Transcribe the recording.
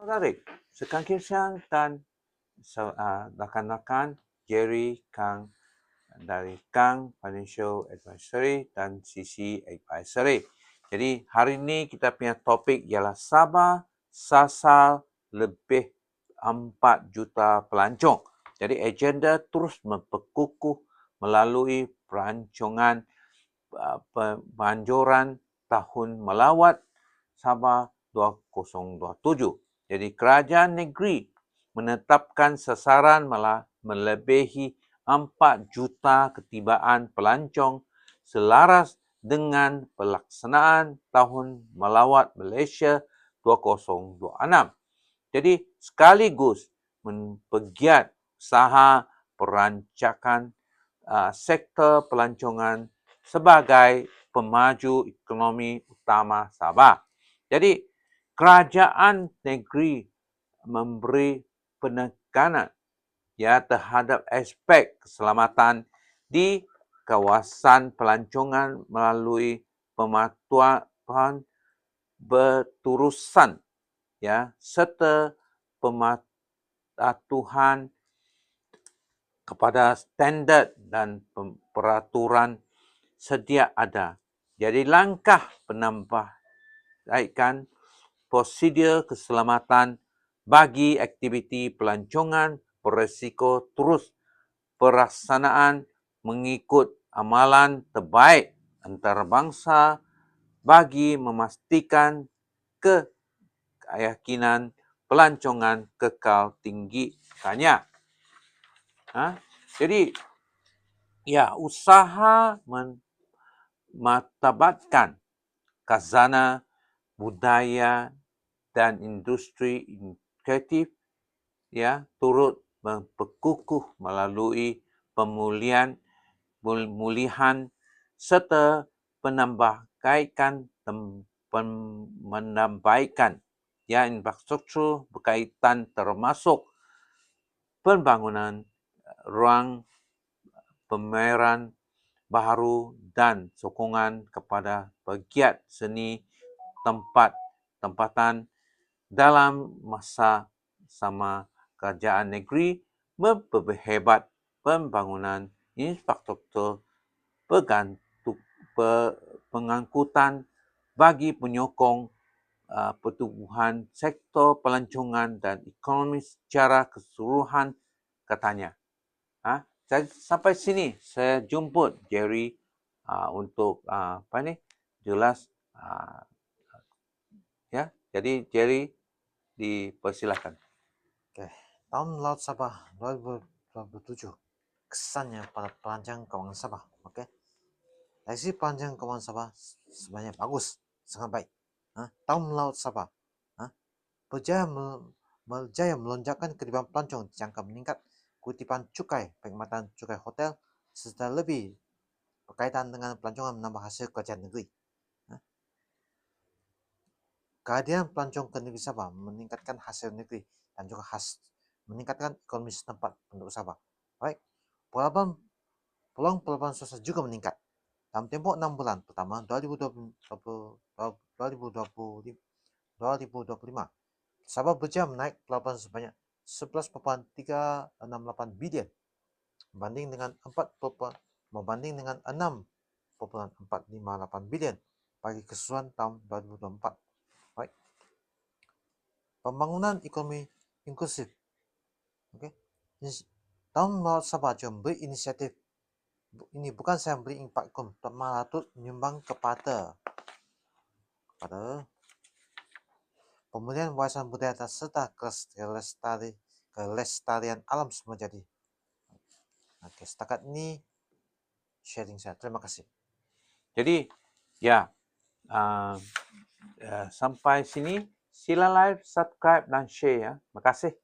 Menarik. Sekian Kirsyang dan rakan-rakan Jerry, Kang dari Kang Financial Advisory dan CC Advisory. Jadi hari ini kita punya topik ialah Sabah sasar lebih 4 juta pelancong. Jadi agenda terus memperkukuh melalui perancangan penganjuran tahun melawat Sabah 2027. Jadi kerajaan negeri menetapkan sasaran melebihi 4 juta ketibaan pelancong selaras dengan pelaksanaan tahun melawat Malaysia 2026. Jadi sekaligus mempegiat usaha perancakan sektor pelancongan sebagai pemaju ekonomi utama Sabah. Jadi kerajaan negeri memberi penekanan terhadap aspek keselamatan di kawasan pelancongan melalui pematuhan berterusan serta pematuhan kepada standard dan peraturan sedia ada. Jadi langkah penambahkan prosedur keselamatan bagi aktiviti pelancongan berisiko terus pelaksanaan mengikut amalan terbaik antarabangsa bagi memastikan keyakinan pelancongan kekal tinggi katanya. Jadi usaha memartabatkan khazanah budaya dan industri kreatif turut memperkukuh melalui pemulihan serta menambahkan infrastruktur berkaitan termasuk pembangunan ruang pameran baru dan sokongan kepada pegiat seni tempatan dalam masa sama kerajaan negeri memperhebat pembangunan infrastruktur pengangkutan bagi penyokong pertumbuhan sektor pelancongan dan ekonomi secara keseluruhan katanya. Sampai sini saya jemput Jerry untuk jelas Jadi Jerry dipersilakan. Oke, tahun Laut Sabah 2027 kesannya pada pelancong keuangan Sabah. Oke, dari sisi pelancong keuangan Sabah sebenarnya bagus, sangat baik. Tahun Laut Sabah berjaya melonjakkan ketibaan pelancong jangka meningkat kutipan cukai, perkhidmatan cukai hotel, serta lebih berkaitan dengan pelancongan menambah hasil kerajaan negeri. Kehadiran pelancong ke negeri Sabah meningkatkan hasil negeri dan juga meningkatkan ekonomi setempat penduduk Sabah. Baik, peluang pelabuhan swasta juga meningkat. Dalam tempoh 6 bulan pertama 2025, Sabah berjaya menaik pelabuhan sebanyak 11,368 bilion berbanding dengan 6,458 bilion bagi keseluruhan tahun 2024. Baik. Pembangunan ekonomi inklusif. Tahun Laut Sabah juga memberi inisiatif. Ini bukan saya memberi impak ekonomi, malah turut menyumbang kepada pemulihan warisan budaya serta kelestarian alam semua jadi. Oke, setakat ini sharing saya. Terima kasih. Jadi sampai sini sila like, subscribe dan share ya. Terima kasih.